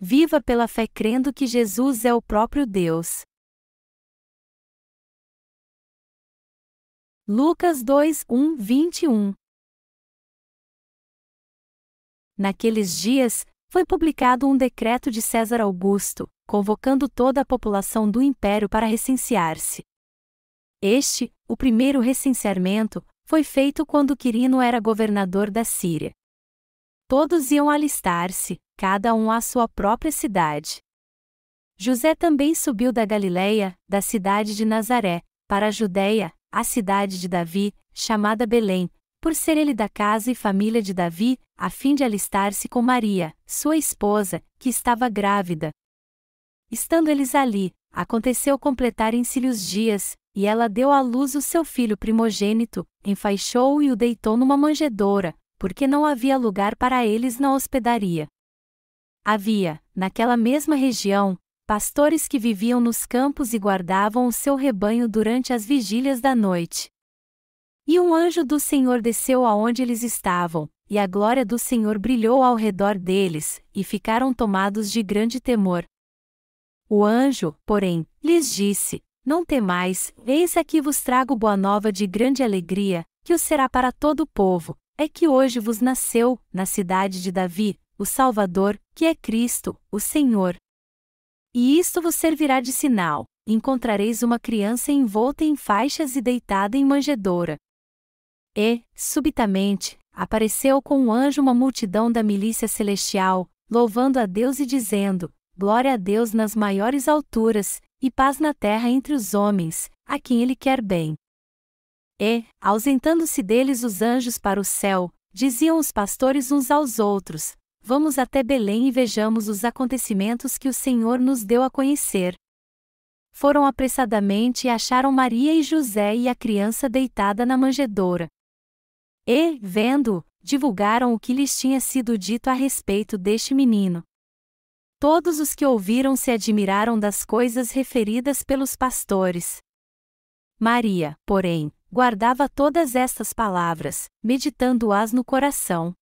Viva pela fé crendo que Jesus é o próprio Deus. Lucas 2:1-21. Naqueles dias, foi publicado um decreto de César Augusto, convocando toda a população do império para recensear-se. O primeiro recenseamento, foi feito quando Quirino era governador da Síria. Todos iam alistar-se, cada um à sua própria cidade. José também subiu da Galileia, da cidade de Nazaré, para a Judeia, a cidade de Davi, chamada Belém, por ser ele da casa e família de Davi, a fim de alistar-se com Maria, sua esposa, que estava grávida. Estando eles ali, aconteceu completarem-se-lhe os dias, e ela deu à luz o seu filho primogênito, enfaixou-o e o deitou numa manjedoura, porque não havia lugar para eles na hospedaria. Havia, naquela mesma região, pastores que viviam nos campos e guardavam o seu rebanho durante as vigílias da noite. E um anjo do Senhor desceu aonde eles estavam, e a glória do Senhor brilhou ao redor deles, e ficaram tomados de grande temor. O anjo, porém, lhes disse: Não temais, eis aqui vos trago boa nova de grande alegria, que o será para todo o povo, é que hoje vos nasceu, na cidade de Davi, o Salvador, que é Cristo, o Senhor. E isto vos servirá de sinal: encontrareis uma criança envolta em faixas e deitada em manjedoura. E, subitamente, apareceu com um anjo uma multidão da milícia celestial, louvando a Deus e dizendo: Glória a Deus nas maiores alturas, e paz na terra entre os homens, a quem Ele quer bem. E, ausentando-se deles os anjos para o céu, diziam os pastores uns aos outros: Vamos até Belém e vejamos os acontecimentos que o Senhor nos deu a conhecer. Foram apressadamente e acharam Maria e José e a criança deitada na manjedoura. E, vendo-o, divulgaram o que lhes tinha sido dito a respeito deste menino. Todos os que ouviram se admiraram das coisas referidas pelos pastores. Maria, porém, guardava todas estas palavras, meditando-as no coração.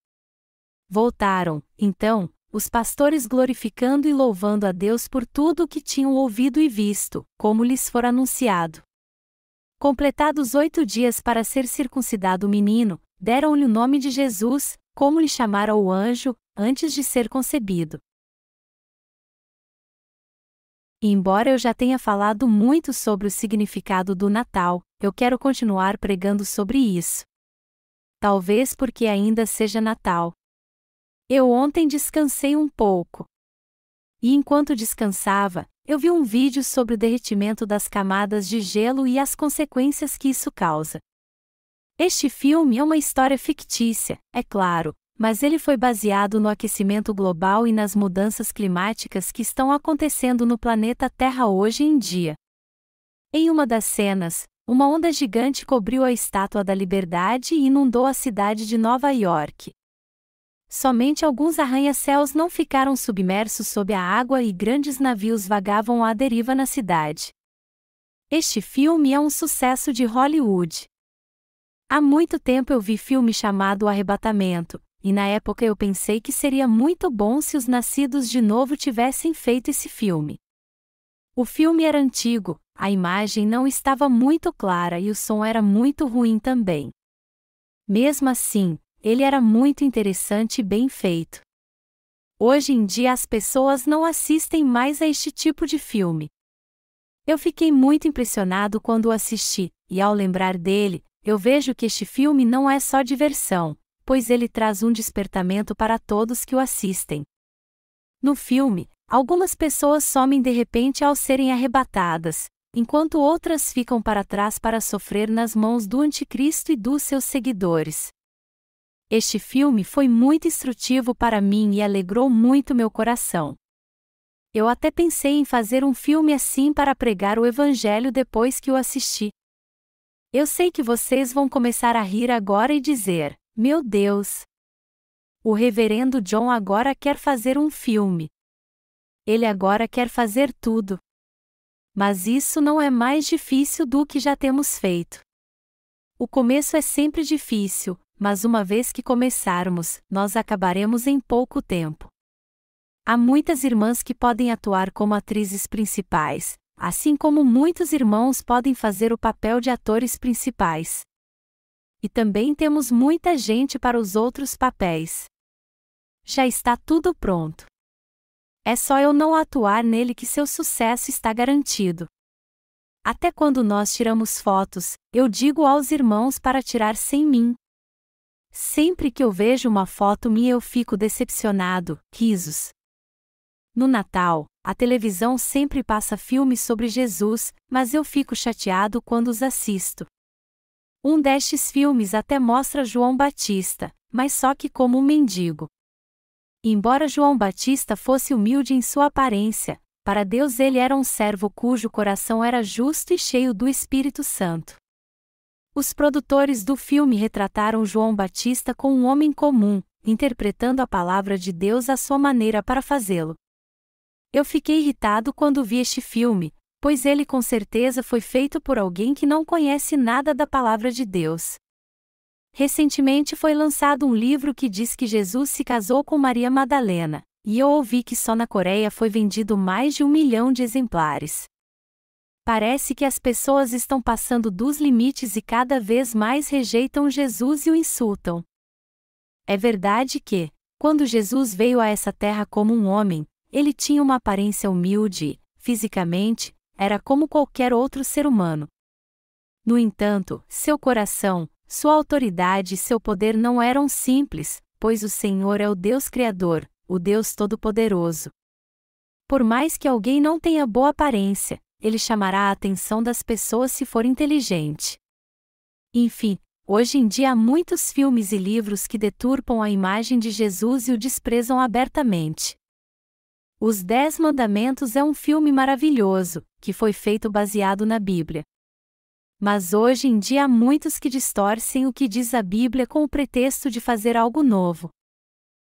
Voltaram, então, os pastores glorificando e louvando a Deus por tudo o que tinham ouvido e visto, como lhes fora anunciado. Completados 8 dias para ser circuncidado o menino, deram-lhe o nome de Jesus, como lhe chamara o anjo, antes de ser concebido. E embora eu já tenha falado muito sobre o significado do Natal, eu quero continuar pregando sobre isso. Talvez porque ainda seja Natal. Eu ontem descansei um pouco. E enquanto descansava, eu vi um vídeo sobre o derretimento das camadas de gelo e as consequências que isso causa. Este filme é uma história fictícia, é claro, mas ele foi baseado no aquecimento global e nas mudanças climáticas que estão acontecendo no planeta Terra hoje em dia. Em uma das cenas, uma onda gigante cobriu a Estátua da Liberdade e inundou a cidade de Nova York. Somente alguns arranha-céus não ficaram submersos sob a água e grandes navios vagavam à deriva na cidade. Este filme é um sucesso de Hollywood. Há muito tempo eu vi filme chamado O Arrebatamento, e na época eu pensei que seria muito bom se os nascidos de novo tivessem feito esse filme. O filme era antigo, a imagem não estava muito clara e o som era muito ruim também. Mesmo assim, ele era muito interessante e bem feito. Hoje em dia as pessoas não assistem mais a este tipo de filme. Eu fiquei muito impressionado quando o assisti, e ao lembrar dele, eu vejo que este filme não é só diversão, pois ele traz um despertamento para todos que o assistem. No filme, algumas pessoas somem de repente ao serem arrebatadas, enquanto outras ficam para trás para sofrer nas mãos do Anticristo e dos seus seguidores. Este filme foi muito instrutivo para mim e alegrou muito meu coração. Eu até pensei em fazer um filme assim para pregar o Evangelho depois que o assisti. Eu sei que vocês vão começar a rir agora e dizer: Meu Deus! O reverendo John agora quer fazer um filme. Ele agora quer fazer tudo. Mas isso não é mais difícil do que já temos feito. O começo é sempre difícil, mas uma vez que começarmos, nós acabaremos em pouco tempo. Há muitas irmãs que podem atuar como atrizes principais, assim como muitos irmãos podem fazer o papel de atores principais. E também temos muita gente para os outros papéis. Já está tudo pronto. É só eu não atuar nele que seu sucesso está garantido. Até quando nós tiramos fotos, eu digo aos irmãos para tirar sem mim. Sempre que eu vejo uma foto minha eu fico decepcionado, risos. No Natal, a televisão sempre passa filmes sobre Jesus, mas eu fico chateado quando os assisto. Um destes filmes até mostra João Batista, mas só que como um mendigo. Embora João Batista fosse humilde em sua aparência, para Deus ele era um servo cujo coração era justo e cheio do Espírito Santo. Os produtores do filme retrataram João Batista como um homem comum, interpretando a palavra de Deus à sua maneira para fazê-lo. Eu fiquei irritado quando vi este filme, pois ele com certeza foi feito por alguém que não conhece nada da palavra de Deus. Recentemente foi lançado um livro que diz que Jesus se casou com Maria Madalena, e eu ouvi que só na Coreia foi vendido mais de 1 milhão de exemplares. Parece que as pessoas estão passando dos limites e cada vez mais rejeitam Jesus e o insultam. É verdade que, quando Jesus veio a essa terra como um homem, ele tinha uma aparência humilde e, fisicamente, era como qualquer outro ser humano. No entanto, seu coração, sua autoridade e seu poder não eram simples, pois o Senhor é o Deus Criador, o Deus Todo-Poderoso. Por mais que alguém não tenha boa aparência, ele chamará a atenção das pessoas se for inteligente. Enfim, hoje em dia há muitos filmes e livros que deturpam a imagem de Jesus e o desprezam abertamente. Os 10 Mandamentos é um filme maravilhoso, que foi feito baseado na Bíblia. Mas hoje em dia há muitos que distorcem o que diz a Bíblia com o pretexto de fazer algo novo.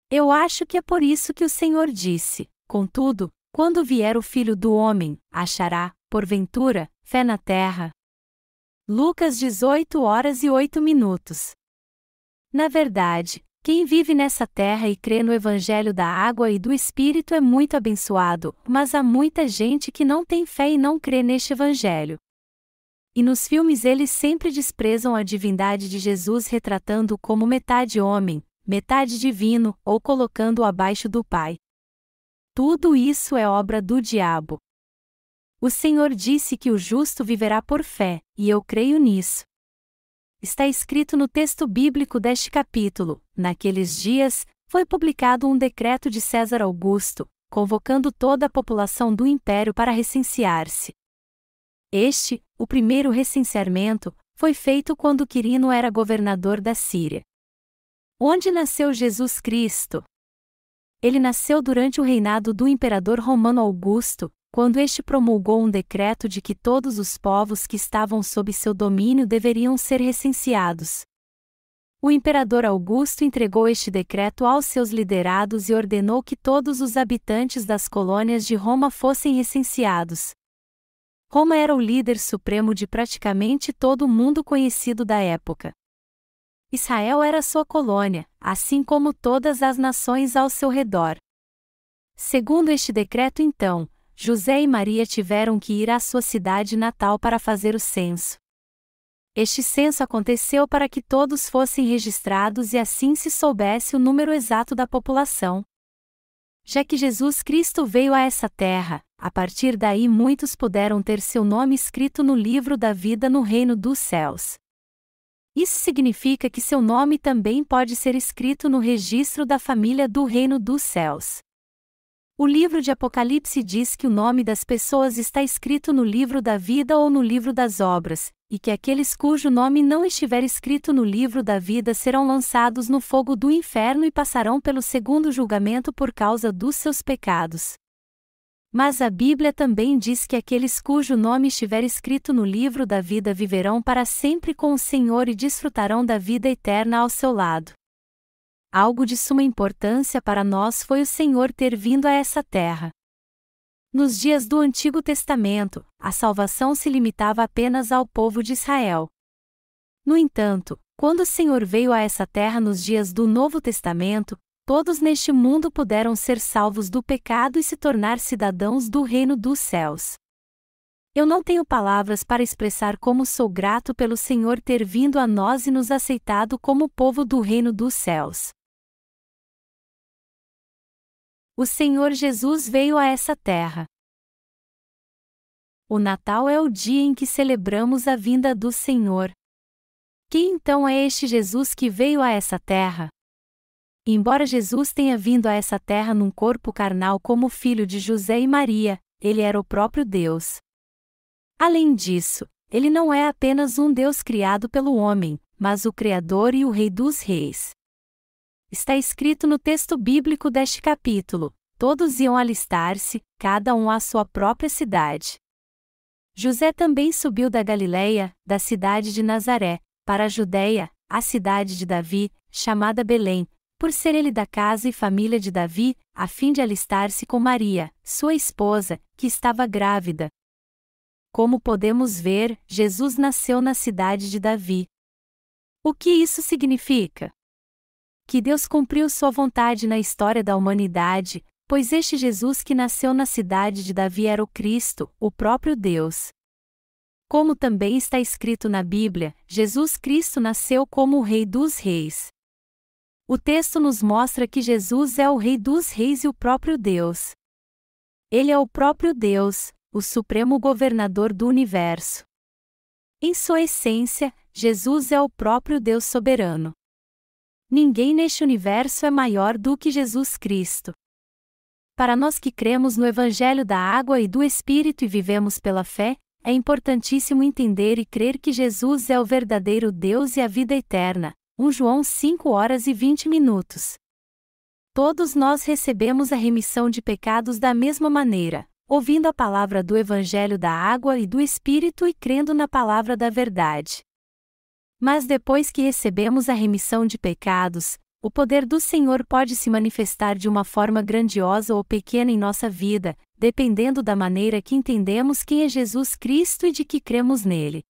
Eu acho que é por isso que o Senhor disse: contudo, quando vier o Filho do Homem, achará, porventura, fé na terra? Lucas 18h08. Na verdade, quem vive nessa terra e crê no Evangelho da água e do Espírito é muito abençoado, mas há muita gente que não tem fé e não crê neste Evangelho. E nos filmes eles sempre desprezam a divindade de Jesus, retratando-o como metade homem, metade divino, ou colocando-o abaixo do Pai. Tudo isso é obra do diabo. O Senhor disse que o justo viverá por fé, e eu creio nisso. Está escrito no texto bíblico deste capítulo: naqueles dias, foi publicado um decreto de César Augusto, convocando toda a população do império para recensear-se. Este, o primeiro recenseamento, foi feito quando Quirino era governador da Síria. Onde nasceu Jesus Cristo? Ele nasceu durante o reinado do imperador romano Augusto, quando este promulgou um decreto de que todos os povos que estavam sob seu domínio deveriam ser recenseados. O imperador Augusto entregou este decreto aos seus liderados e ordenou que todos os habitantes das colônias de Roma fossem recenseados. Roma era o líder supremo de praticamente todo o mundo conhecido da época. Israel era sua colônia, assim como todas as nações ao seu redor. Segundo este decreto, então, José e Maria tiveram que ir à sua cidade natal para fazer o censo. Este censo aconteceu para que todos fossem registrados e assim se soubesse o número exato da população. Já que Jesus Cristo veio a essa terra, a partir daí muitos puderam ter seu nome escrito no livro da vida no reino dos céus. Isso significa que seu nome também pode ser escrito no registro da família do reino dos céus. O livro de Apocalipse diz que o nome das pessoas está escrito no livro da vida ou no livro das obras, e que aqueles cujo nome não estiver escrito no livro da vida serão lançados no fogo do inferno e passarão pelo segundo julgamento por causa dos seus pecados. Mas a Bíblia também diz que aqueles cujo nome estiver escrito no livro da vida viverão para sempre com o Senhor e desfrutarão da vida eterna ao seu lado. Algo de suma importância para nós foi o Senhor ter vindo a essa terra. Nos dias do Antigo Testamento, a salvação se limitava apenas ao povo de Israel. No entanto, quando o Senhor veio a essa terra nos dias do Novo Testamento, todos neste mundo puderam ser salvos do pecado e se tornar cidadãos do reino dos céus. Eu não tenho palavras para expressar como sou grato pelo Senhor ter vindo a nós e nos aceitado como povo do reino dos céus. O Senhor Jesus veio a essa terra. O Natal é o dia em que celebramos a vinda do Senhor. Quem então é este Jesus que veio a essa terra? Embora Jesus tenha vindo a essa terra num corpo carnal como filho de José e Maria, ele era o próprio Deus. Além disso, ele não é apenas um Deus criado pelo homem, mas o Criador e o Rei dos Reis. Está escrito no texto bíblico deste capítulo: todos iam alistar-se, cada um à sua própria cidade. José também subiu da Galileia, da cidade de Nazaré, para a Judéia, a cidade de Davi, chamada Belém, por ser ele da casa e família de Davi, a fim de alistar-se com Maria, sua esposa, que estava grávida. Como podemos ver, Jesus nasceu na cidade de Davi. O que isso significa? Que Deus cumpriu sua vontade na história da humanidade, pois este Jesus que nasceu na cidade de Davi era o Cristo, o próprio Deus. Como também está escrito na Bíblia, Jesus Cristo nasceu como o Rei dos Reis. O texto nos mostra que Jesus é o Rei dos Reis e o próprio Deus. Ele é o próprio Deus, o supremo governador do universo. Em sua essência, Jesus é o próprio Deus soberano. Ninguém neste universo é maior do que Jesus Cristo. Para nós que cremos no Evangelho da Água e do Espírito e vivemos pela fé, é importantíssimo entender e crer que Jesus é o verdadeiro Deus e a vida eterna. 1 João 5:20. Todos nós recebemos a remissão de pecados da mesma maneira, ouvindo a palavra do Evangelho da Água e do Espírito e crendo na palavra da verdade. Mas depois que recebemos a remissão de pecados, o poder do Senhor pode se manifestar de uma forma grandiosa ou pequena em nossa vida, dependendo da maneira que entendemos quem é Jesus Cristo e de que cremos nele.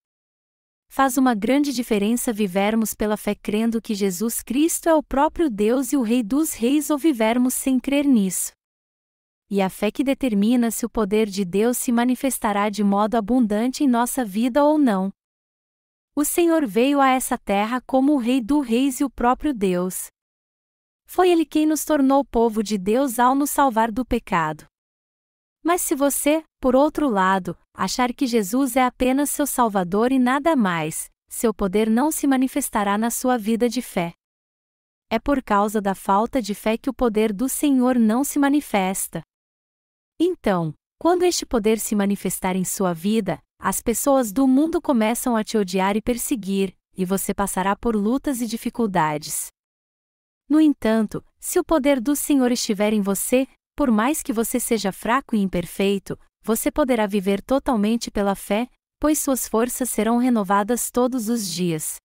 Faz uma grande diferença vivermos pela fé crendo que Jesus Cristo é o próprio Deus e o Rei dos Reis ou vivermos sem crer nisso. E a fé que determina se o poder de Deus se manifestará de modo abundante em nossa vida ou não. O Senhor veio a essa terra como o Rei dos Reis e o próprio Deus. Foi Ele quem nos tornou povo de Deus ao nos salvar do pecado. Mas se você, por outro lado, achar que Jesus é apenas seu Salvador e nada mais, seu poder não se manifestará na sua vida de fé. É por causa da falta de fé que o poder do Senhor não se manifesta. Então, quando este poder se manifestar em sua vida, as pessoas do mundo começam a te odiar e perseguir, e você passará por lutas e dificuldades. No entanto, se o poder do Senhor estiver em você, por mais que você seja fraco e imperfeito, você poderá viver totalmente pela fé, pois suas forças serão renovadas todos os dias.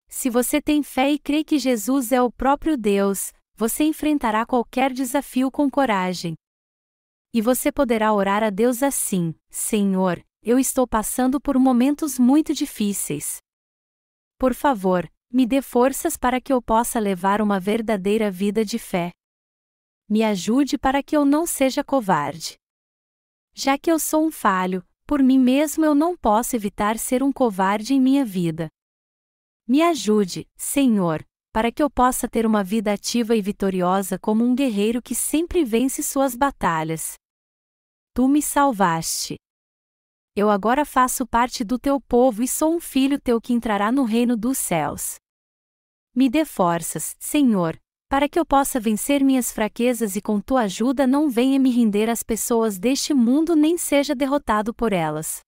Se você tem fé e crê que Jesus é o próprio Deus, você enfrentará qualquer desafio com coragem. E você poderá orar a Deus assim: Senhor, eu estou passando por momentos muito difíceis. Por favor, me dê forças para que eu possa levar uma verdadeira vida de fé. Me ajude para que eu não seja covarde. Já que eu sou um falho, por mim mesmo eu não posso evitar ser um covarde em minha vida. Me ajude, Senhor, para que eu possa ter uma vida ativa e vitoriosa como um guerreiro que sempre vence suas batalhas. Tu me salvaste. Eu agora faço parte do teu povo e sou um filho teu que entrará no reino dos céus. Me dê forças, Senhor, para que eu possa vencer minhas fraquezas e com tua ajuda não venha me render às pessoas deste mundo nem seja derrotado por elas.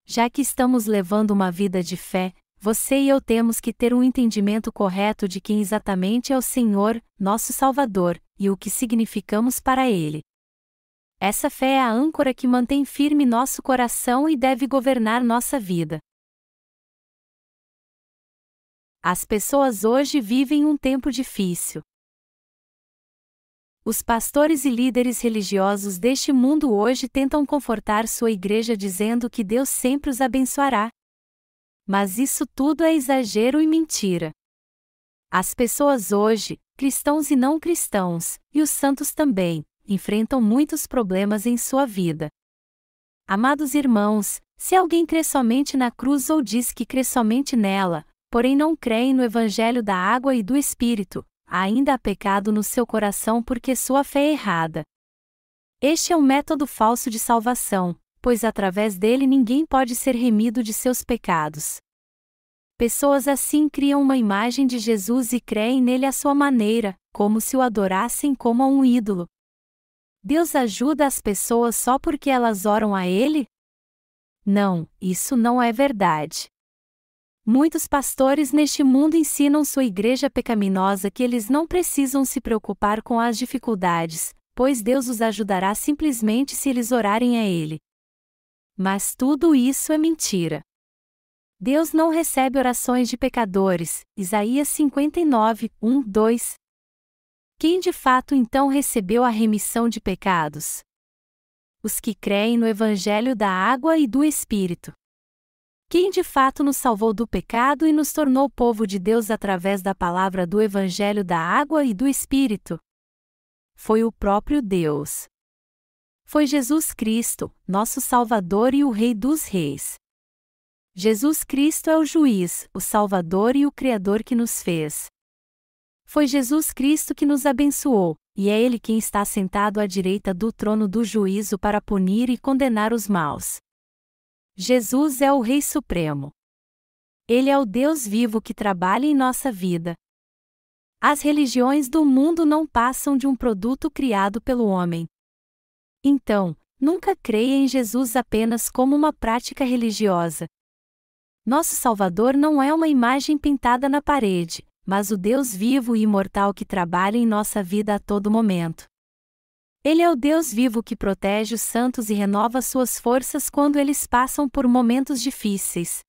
Já que estamos levando uma vida de fé, você e eu temos que ter um entendimento correto de quem exatamente é o Senhor, nosso Salvador, e o que significamos para Ele. Essa fé é a âncora que mantém firme nosso coração e deve governar nossa vida. As pessoas hoje vivem um tempo difícil. Os pastores e líderes religiosos deste mundo hoje tentam confortar sua igreja dizendo que Deus sempre os abençoará. Mas isso tudo é exagero e mentira. As pessoas hoje, cristãos e não cristãos, e os santos também, enfrentam muitos problemas em sua vida. Amados irmãos, se alguém crê somente na cruz ou diz que crê somente nela, porém não crê no Evangelho da água e do Espírito, ainda há pecado no seu coração porque sua fé é errada. Este é um método falso de salvação, pois através dele ninguém pode ser remido de seus pecados. Pessoas assim criam uma imagem de Jesus e creem nele à sua maneira, como se o adorassem como a um ídolo. Deus ajuda as pessoas só porque elas oram a ele? Não, isso não é verdade. Muitos pastores neste mundo ensinam sua igreja pecaminosa que eles não precisam se preocupar com as dificuldades, pois Deus os ajudará simplesmente se eles orarem a Ele. Mas tudo isso é mentira. Deus não recebe orações de pecadores, Isaías 59, 1, 2. Quem de fato então recebeu a remissão de pecados? Os que creem no Evangelho da água e do Espírito. Quem de fato nos salvou do pecado e nos tornou povo de Deus através da palavra do Evangelho da água e do Espírito? Foi o próprio Deus. Foi Jesus Cristo, nosso Salvador e o Rei dos Reis. Jesus Cristo é o juiz, o Salvador e o Criador que nos fez. Foi Jesus Cristo que nos abençoou, e é Ele quem está sentado à direita do trono do juízo para punir e condenar os maus. Jesus é o Rei Supremo. Ele é o Deus vivo que trabalha em nossa vida. As religiões do mundo não passam de um produto criado pelo homem. Então, nunca creia em Jesus apenas como uma prática religiosa. Nosso Salvador não é uma imagem pintada na parede, mas o Deus vivo e imortal que trabalha em nossa vida a todo momento. Ele é o Deus vivo que protege os santos e renova suas forças quando eles passam por momentos difíceis.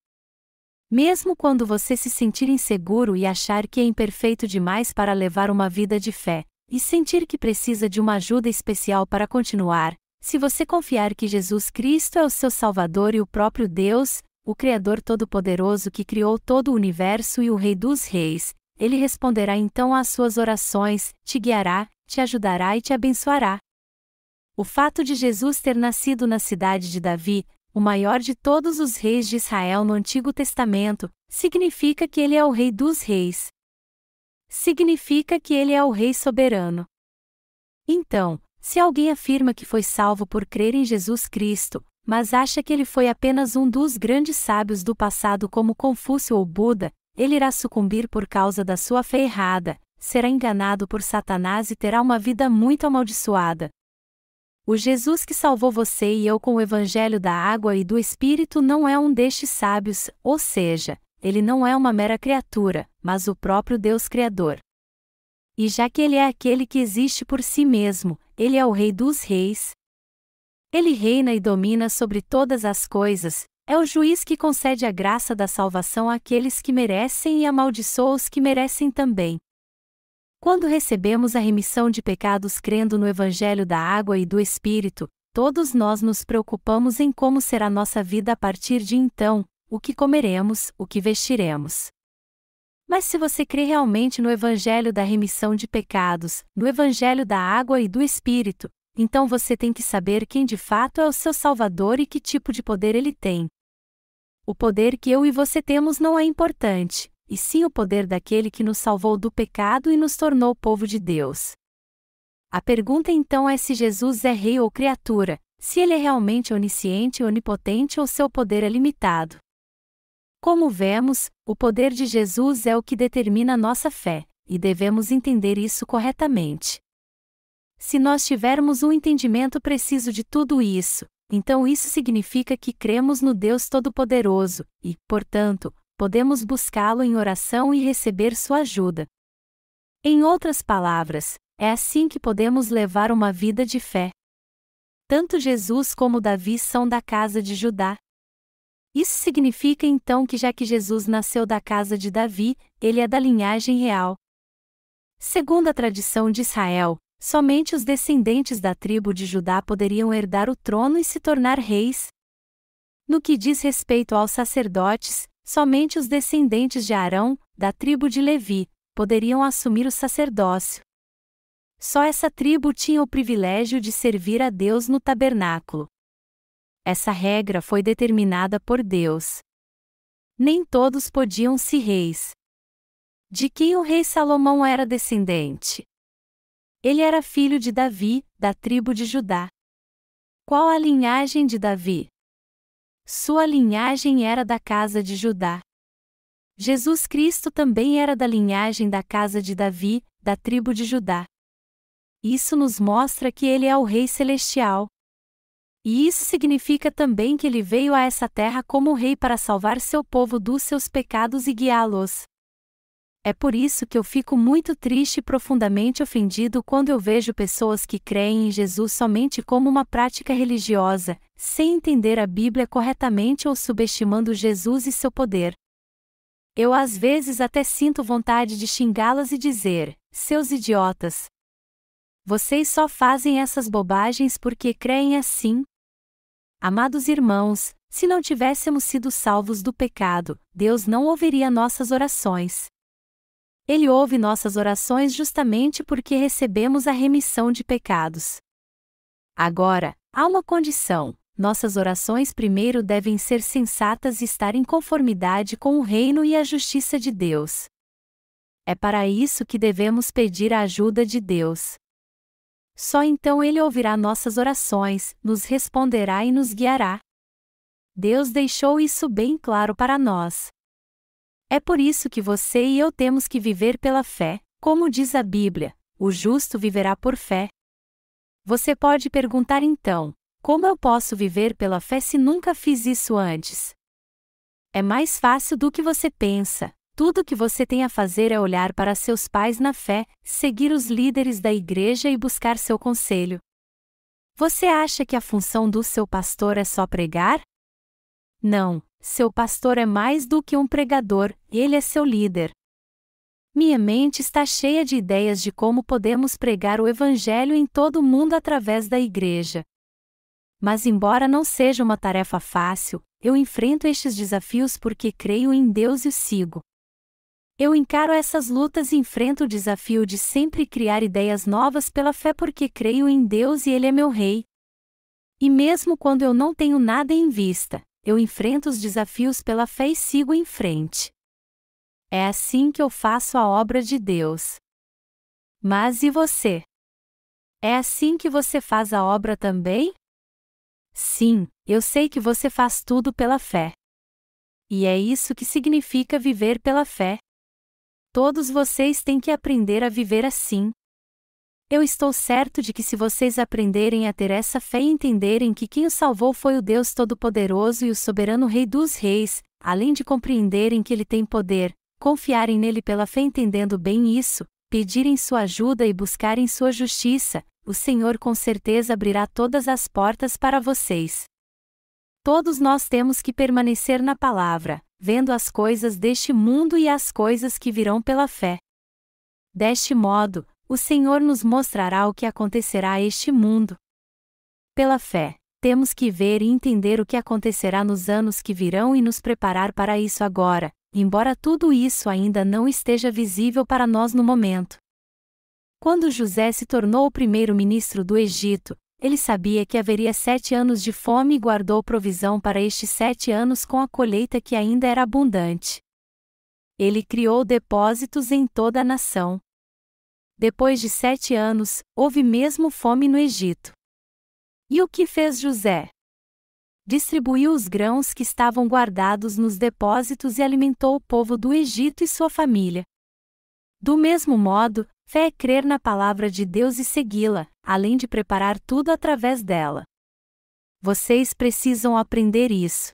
Mesmo quando você se sentir inseguro e achar que é imperfeito demais para levar uma vida de fé, e sentir que precisa de uma ajuda especial para continuar, se você confiar que Jesus Cristo é o seu Salvador e o próprio Deus, o Criador Todo-Poderoso que criou todo o universo e o Rei dos Reis, Ele responderá então às suas orações, te guiará, te ajudará e te abençoará. O fato de Jesus ter nascido na cidade de Davi, o maior de todos os reis de Israel no Antigo Testamento, significa que ele é o Rei dos Reis. Significa que ele é o Rei soberano. Então, se alguém afirma que foi salvo por crer em Jesus Cristo, mas acha que ele foi apenas um dos grandes sábios do passado como Confúcio ou Buda, ele irá sucumbir por causa da sua fé errada, será enganado por Satanás e terá uma vida muito amaldiçoada. O Jesus que salvou você e eu com o Evangelho da água e do Espírito não é um destes sábios, ou seja, ele não é uma mera criatura, mas o próprio Deus Criador. E já que ele é aquele que existe por si mesmo, ele é o Rei dos Reis. Ele reina e domina sobre todas as coisas, é o juiz que concede a graça da salvação àqueles que merecem e amaldiçoa os que merecem também. Quando recebemos a remissão de pecados crendo no Evangelho da água e do Espírito, todos nós nos preocupamos em como será nossa vida a partir de então, o que comeremos, o que vestiremos. Mas se você crê realmente no Evangelho da remissão de pecados, no Evangelho da água e do Espírito, então você tem que saber quem de fato é o seu Salvador e que tipo de poder ele tem. O poder que eu e você temos não é importante, e sim o poder daquele que nos salvou do pecado e nos tornou povo de Deus. A pergunta então é se Jesus é rei ou criatura, se ele é realmente onisciente e onipotente ou seu poder é limitado. Como vemos, o poder de Jesus é o que determina nossa fé, e devemos entender isso corretamente. Se nós tivermos um entendimento preciso de tudo isso, então isso significa que cremos no Deus Todo-Poderoso, e, portanto, podemos buscá-lo em oração e receber sua ajuda. Em outras palavras, é assim que podemos levar uma vida de fé. Tanto Jesus como Davi são da casa de Judá. Isso significa então que já que Jesus nasceu da casa de Davi, ele é da linhagem real. Segundo a tradição de Israel, somente os descendentes da tribo de Judá poderiam herdar o trono e se tornar reis. No que diz respeito aos sacerdotes, somente os descendentes de Arão, da tribo de Levi, poderiam assumir o sacerdócio. Só essa tribo tinha o privilégio de servir a Deus no tabernáculo. Essa regra foi determinada por Deus. Nem todos podiam ser reis. De quem o rei Salomão era descendente? Ele era filho de Davi, da tribo de Judá. Qual a linhagem de Davi? Sua linhagem era da casa de Judá. Jesus Cristo também era da linhagem da casa de Davi, da tribo de Judá. Isso nos mostra que ele é o Rei Celestial. E isso significa também que ele veio a essa terra como rei para salvar seu povo dos seus pecados e guiá-los. É por isso que eu fico muito triste e profundamente ofendido quando eu vejo pessoas que creem em Jesus somente como uma prática religiosa, sem entender a Bíblia corretamente ou subestimando Jesus e seu poder. Eu às vezes até sinto vontade de xingá-las e dizer: seus idiotas! Vocês só fazem essas bobagens porque creem assim? Amados irmãos, se não tivéssemos sido salvos do pecado, Deus não ouviria nossas orações. Ele ouve nossas orações justamente porque recebemos a remissão de pecados. Agora, há uma condição: nossas orações primeiro devem ser sensatas e estar em conformidade com o reino e a justiça de Deus. É para isso que devemos pedir a ajuda de Deus. Só então Ele ouvirá nossas orações, nos responderá e nos guiará. Deus deixou isso bem claro para nós. É por isso que você e eu temos que viver pela fé, como diz a Bíblia: o justo viverá por fé. Você pode perguntar então: como eu posso viver pela fé se nunca fiz isso antes? É mais fácil do que você pensa. Tudo o que você tem a fazer é olhar para seus pais na fé, seguir os líderes da igreja e buscar seu conselho. Você acha que a função do seu pastor é só pregar? Não. Seu pastor é mais do que um pregador, ele é seu líder. Minha mente está cheia de ideias de como podemos pregar o Evangelho em todo o mundo através da igreja. Mas embora não seja uma tarefa fácil, eu enfrento estes desafios porque creio em Deus e o sigo. Eu encaro essas lutas e enfrento o desafio de sempre criar ideias novas pela fé porque creio em Deus e Ele é meu Rei. E mesmo quando eu não tenho nada em vista, eu enfrento os desafios pela fé e sigo em frente. É assim que eu faço a obra de Deus. Mas e você? É assim que você faz a obra também? Sim, eu sei que você faz tudo pela fé. E é isso que significa viver pela fé. Todos vocês têm que aprender a viver assim. Eu estou certo de que se vocês aprenderem a ter essa fé e entenderem que quem os salvou foi o Deus Todo-Poderoso e o soberano Rei dos Reis, além de compreenderem que Ele tem poder, confiarem nele pela fé entendendo bem isso, pedirem sua ajuda e buscarem sua justiça, o Senhor com certeza abrirá todas as portas para vocês. Todos nós temos que permanecer na palavra, vendo as coisas deste mundo e as coisas que virão pela fé. Deste modo, o Senhor nos mostrará o que acontecerá a este mundo. Pela fé, temos que ver e entender o que acontecerá nos anos que virão e nos preparar para isso agora, embora tudo isso ainda não esteja visível para nós no momento. Quando José se tornou o primeiro-ministro do Egito, ele sabia que haveria 7 anos de fome e guardou provisão para estes 7 anos com a colheita que ainda era abundante. Ele criou depósitos em toda a nação. Depois de 7 anos, houve mesmo fome no Egito. E o que fez José? Distribuiu os grãos que estavam guardados nos depósitos e alimentou o povo do Egito e sua família. Do mesmo modo, fé é crer na palavra de Deus e segui-la, além de preparar tudo através dela. Vocês precisam aprender isso.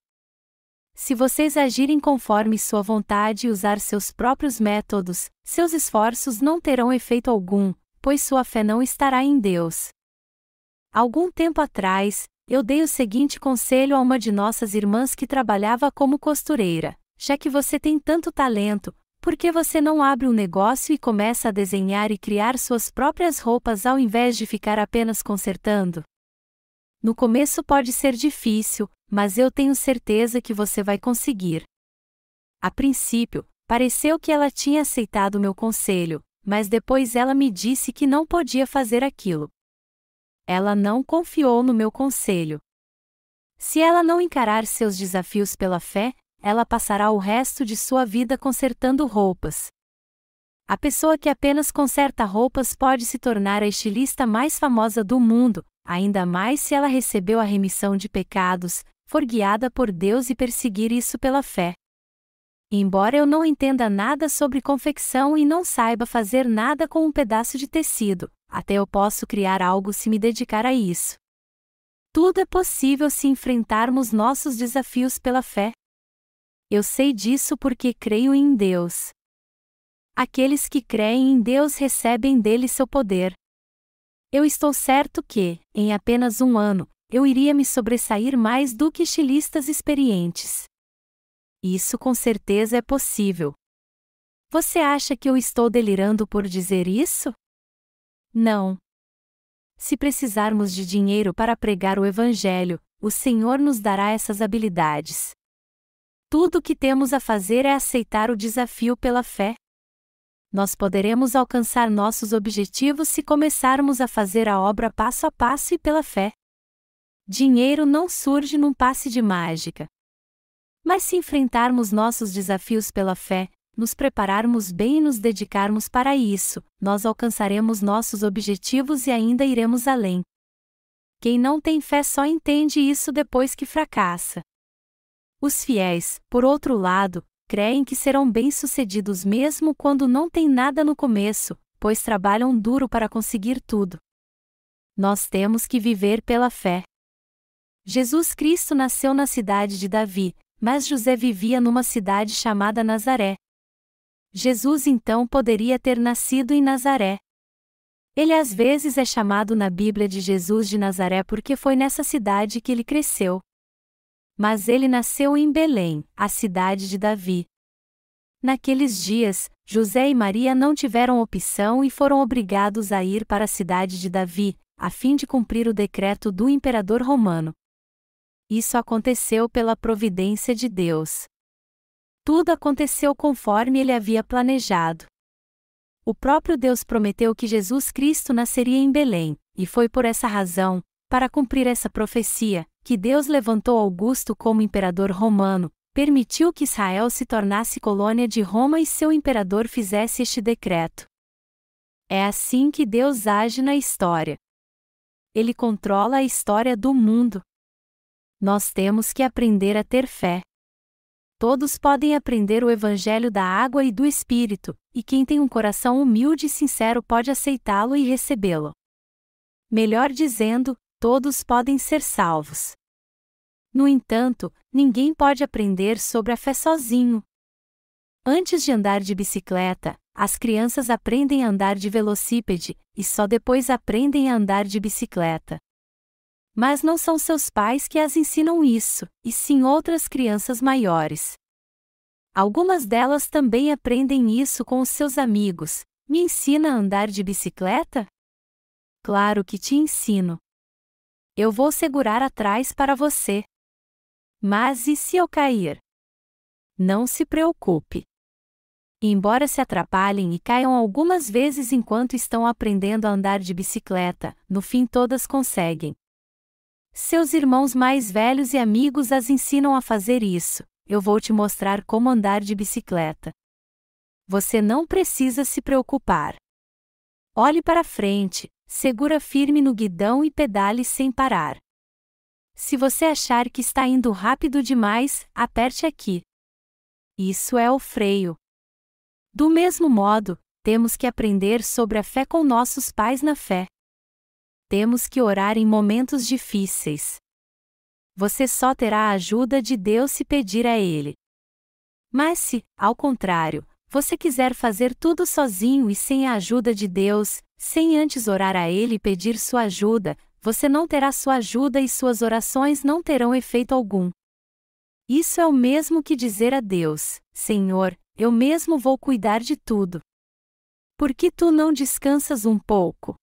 Se vocês agirem conforme sua vontade e usar seus próprios métodos, seus esforços não terão efeito algum, pois sua fé não estará em Deus. Algum tempo atrás, eu dei o seguinte conselho a uma de nossas irmãs que trabalhava como costureira: já que você tem tanto talento, por que você não abre um negócio e começa a desenhar e criar suas próprias roupas ao invés de ficar apenas consertando? No começo pode ser difícil, mas eu tenho certeza que você vai conseguir. A princípio, Pareceu que ela tinha aceitado meu conselho, mas depois ela me disse que não podia fazer aquilo. Ela não confiou no meu conselho. Se ela não encarar seus desafios pela fé, ela passará o resto de sua vida consertando roupas. A pessoa que apenas conserta roupas pode se tornar a estilista mais famosa do mundo, ainda mais se ela recebeu a remissão de pecados, for guiada por Deus e perseguir isso pela fé. Embora eu não entenda nada sobre confecção e não saiba fazer nada com um pedaço de tecido, até eu posso criar algo se me dedicar a isso. Tudo é possível se enfrentarmos nossos desafios pela fé. Eu sei disso porque creio em Deus. Aqueles que creem em Deus recebem dele seu poder. Eu estou certo que, em apenas um ano, eu iria me sobressair mais do que estilistas experientes. Isso com certeza é possível. Você acha que eu estou delirando por dizer isso? Não. Se precisarmos de dinheiro para pregar o Evangelho, o Senhor nos dará essas habilidades. Tudo o que temos a fazer é aceitar o desafio pela fé. Nós poderemos alcançar nossos objetivos se começarmos a fazer a obra passo a passo e pela fé. Dinheiro não surge num passe de mágica. Mas se enfrentarmos nossos desafios pela fé, nos prepararmos bem e nos dedicarmos para isso, nós alcançaremos nossos objetivos e ainda iremos além. Quem não tem fé só entende isso depois que fracassa. Os fiéis, por outro lado, creem que serão bem-sucedidos mesmo quando não têm nada no começo, pois trabalham duro para conseguir tudo. Nós temos que viver pela fé. Jesus Cristo nasceu na cidade de Davi, mas José vivia numa cidade chamada Nazaré. Jesus então poderia ter nascido em Nazaré. Ele às vezes é chamado na Bíblia de Jesus de Nazaré porque foi nessa cidade que ele cresceu. Mas ele nasceu em Belém, a cidade de Davi. Naqueles dias, José e Maria não tiveram opção e foram obrigados a ir para a cidade de Davi, a fim de cumprir o decreto do imperador romano. Isso aconteceu pela providência de Deus. Tudo aconteceu conforme ele havia planejado. O próprio Deus prometeu que Jesus Cristo nasceria em Belém, e foi por essa razão, para cumprir essa profecia, que Deus levantou Augusto como imperador romano, permitiu que Israel se tornasse colônia de Roma e seu imperador fizesse este decreto. É assim que Deus age na história. Ele controla a história do mundo. Nós temos que aprender a ter fé. Todos podem aprender o Evangelho da água e do Espírito, e quem tem um coração humilde e sincero pode aceitá-lo e recebê-lo. Melhor dizendo, todos podem ser salvos. No entanto, ninguém pode aprender sobre a fé sozinho. Antes de andar de bicicleta, as crianças aprendem a andar de velocípede, e só depois aprendem a andar de bicicleta. Mas não são seus pais que as ensinam isso, e sim outras crianças maiores. Algumas delas também aprendem isso com os seus amigos. Me ensina a andar de bicicleta? Claro que te ensino. Eu vou segurar atrás para você. Mas e se eu cair? Não se preocupe. Embora se atrapalhem e caiam algumas vezes enquanto estão aprendendo a andar de bicicleta, no fim todas conseguem. Seus irmãos mais velhos e amigos as ensinam a fazer isso. Eu vou te mostrar como andar de bicicleta. Você não precisa se preocupar. Olhe para frente, segura firme no guidão e pedale sem parar. Se você achar que está indo rápido demais, aperte aqui. Isso é o freio. Do mesmo modo, temos que aprender sobre a fé com nossos pais na fé. Temos que orar em momentos difíceis. Você só terá a ajuda de Deus se pedir a Ele. Mas se, ao contrário, você quiser fazer tudo sozinho e sem a ajuda de Deus, sem antes orar a Ele e pedir sua ajuda, você não terá sua ajuda e suas orações não terão efeito algum. Isso é o mesmo que dizer a Deus: Senhor, eu mesmo vou cuidar de tudo. Por que tu não descansas um pouco?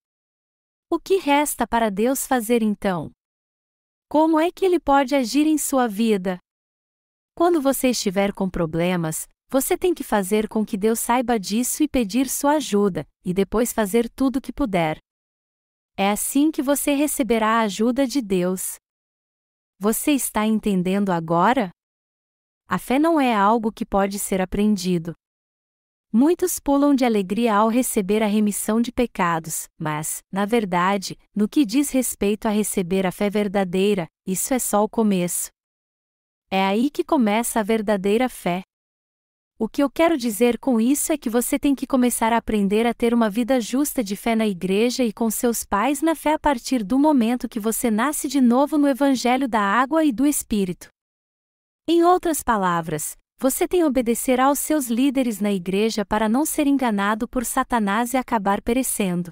O que resta para Deus fazer então? Como é que Ele pode agir em sua vida? Quando você estiver com problemas, você tem que fazer com que Deus saiba disso e pedir sua ajuda, e depois fazer tudo o que puder. É assim que você receberá a ajuda de Deus. Você está entendendo agora? A fé não é algo que pode ser aprendido. Muitos pulam de alegria ao receber a remissão de pecados, mas, na verdade, no que diz respeito a receber a fé verdadeira, isso é só o começo. É aí que começa a verdadeira fé. O que eu quero dizer com isso é que você tem que começar a aprender a ter uma vida justa de fé na igreja e com seus pais na fé a partir do momento que você nasce de novo no Evangelho da Água e do Espírito. Em outras palavras, você tem que obedecer aos seus líderes na igreja para não ser enganado por Satanás e acabar perecendo.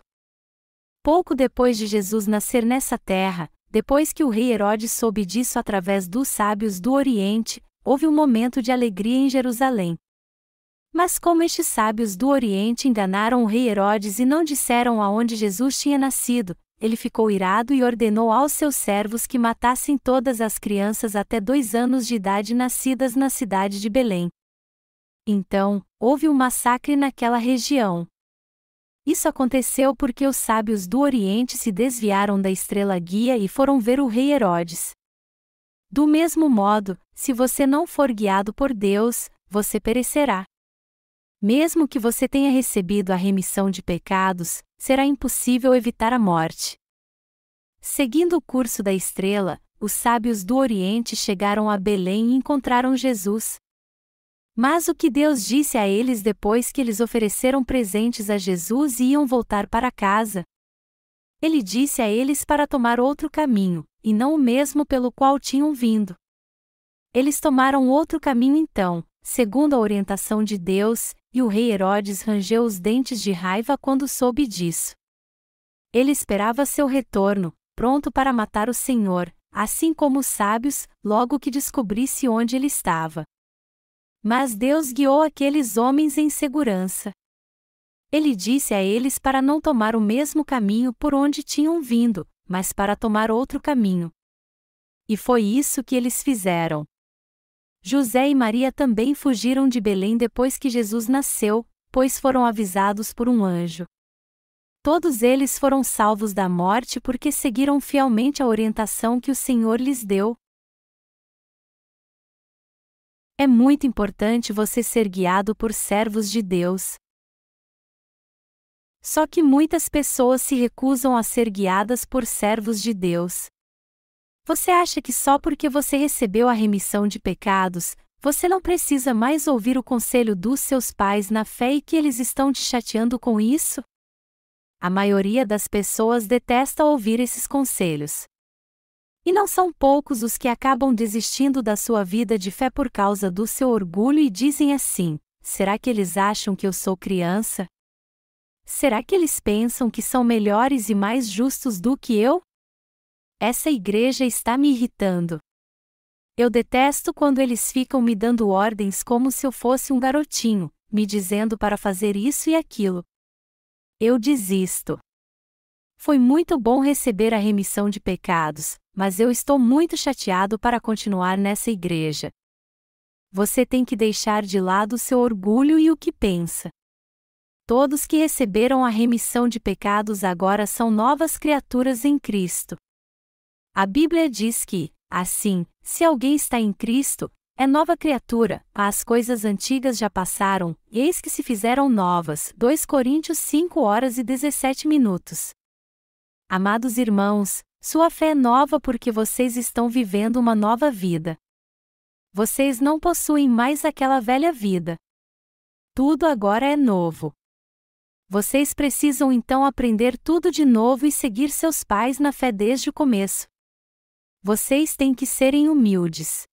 Pouco depois de Jesus nascer nessa terra, depois que o rei Herodes soube disso através dos sábios do Oriente, houve um momento de alegria em Jerusalém. Mas como estes sábios do Oriente enganaram o rei Herodes e não disseram aonde Jesus tinha nascido, ele ficou irado e ordenou aos seus servos que matassem todas as crianças até 2 anos de idade nascidas na cidade de Belém. Então, houve um massacre naquela região. Isso aconteceu porque os sábios do Oriente se desviaram da estrela guia e foram ver o rei Herodes. Do mesmo modo, se você não for guiado por Deus, você perecerá. Mesmo que você tenha recebido a remissão de pecados, será impossível evitar a morte. Seguindo o curso da estrela, os sábios do Oriente chegaram a Belém e encontraram Jesus. Mas o que Deus disse a eles depois que eles ofereceram presentes a Jesus e iam voltar para casa? Ele disse a eles para tomar outro caminho, e não o mesmo pelo qual tinham vindo. Eles tomaram outro caminho então, segundo a orientação de Deus, e o rei Herodes rangeu os dentes de raiva quando soube disso. Ele esperava seu retorno, pronto para matar o Senhor, assim como os sábios, logo que descobrisse onde ele estava. Mas Deus guiou aqueles homens em segurança. Ele disse a eles para não tomar o mesmo caminho por onde tinham vindo, mas para tomar outro caminho. E foi isso que eles fizeram. José e Maria também fugiram de Belém depois que Jesus nasceu, pois foram avisados por um anjo. Todos eles foram salvos da morte porque seguiram fielmente a orientação que o Senhor lhes deu. É muito importante você ser guiado por servos de Deus. Só que muitas pessoas se recusam a ser guiadas por servos de Deus. Você acha que só porque você recebeu a remissão de pecados, você não precisa mais ouvir o conselho dos seus pais na fé e que eles estão te chateando com isso? A maioria das pessoas detesta ouvir esses conselhos. E não são poucos os que acabam desistindo da sua vida de fé por causa do seu orgulho e dizem assim: será que eles acham que eu sou criança? Será que eles pensam que são melhores e mais justos do que eu? Essa igreja está me irritando. Eu detesto quando eles ficam me dando ordens como se eu fosse um garotinho, me dizendo para fazer isso e aquilo. Eu desisto. Foi muito bom receber a remissão de pecados, mas eu estou muito chateado para continuar nessa igreja. Você tem que deixar de lado o seu orgulho e o que pensa. Todos que receberam a remissão de pecados agora são novas criaturas em Cristo. A Bíblia diz que, assim, se alguém está em Cristo, é nova criatura, as coisas antigas já passaram, e eis que se fizeram novas. 2 Coríntios 5:17. Amados irmãos, sua fé é nova porque vocês estão vivendo uma nova vida. Vocês não possuem mais aquela velha vida. Tudo agora é novo. Vocês precisam então aprender tudo de novo e seguir seus pais na fé desde o começo. Vocês têm que serem humildes.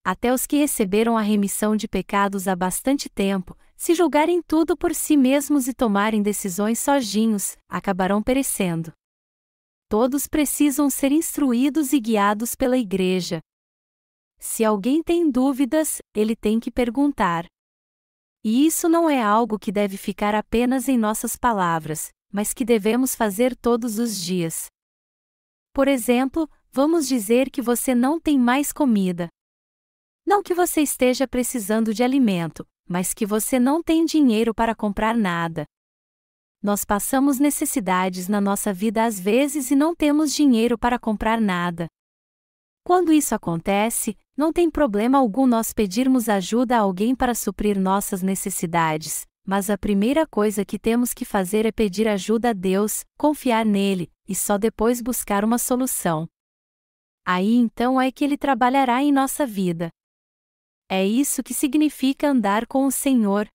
Até os que receberam a remissão de pecados há bastante tempo, se julgarem tudo por si mesmos e tomarem decisões sozinhos, acabarão perecendo. Todos precisam ser instruídos e guiados pela igreja. Se alguém tem dúvidas, ele tem que perguntar. E isso não é algo que deve ficar apenas em nossas palavras, mas que devemos fazer todos os dias. Por exemplo, vamos dizer que você não tem mais comida. Não que você esteja precisando de alimento, mas que você não tem dinheiro para comprar nada. Nós passamos necessidades na nossa vida às vezes e não temos dinheiro para comprar nada. Quando isso acontece, não tem problema algum nós pedirmos ajuda a alguém para suprir nossas necessidades, mas a primeira coisa que temos que fazer é pedir ajuda a Deus, confiar nele, e só depois buscar uma solução. Aí então é que Ele trabalhará em nossa vida. É isso que significa andar com o Senhor.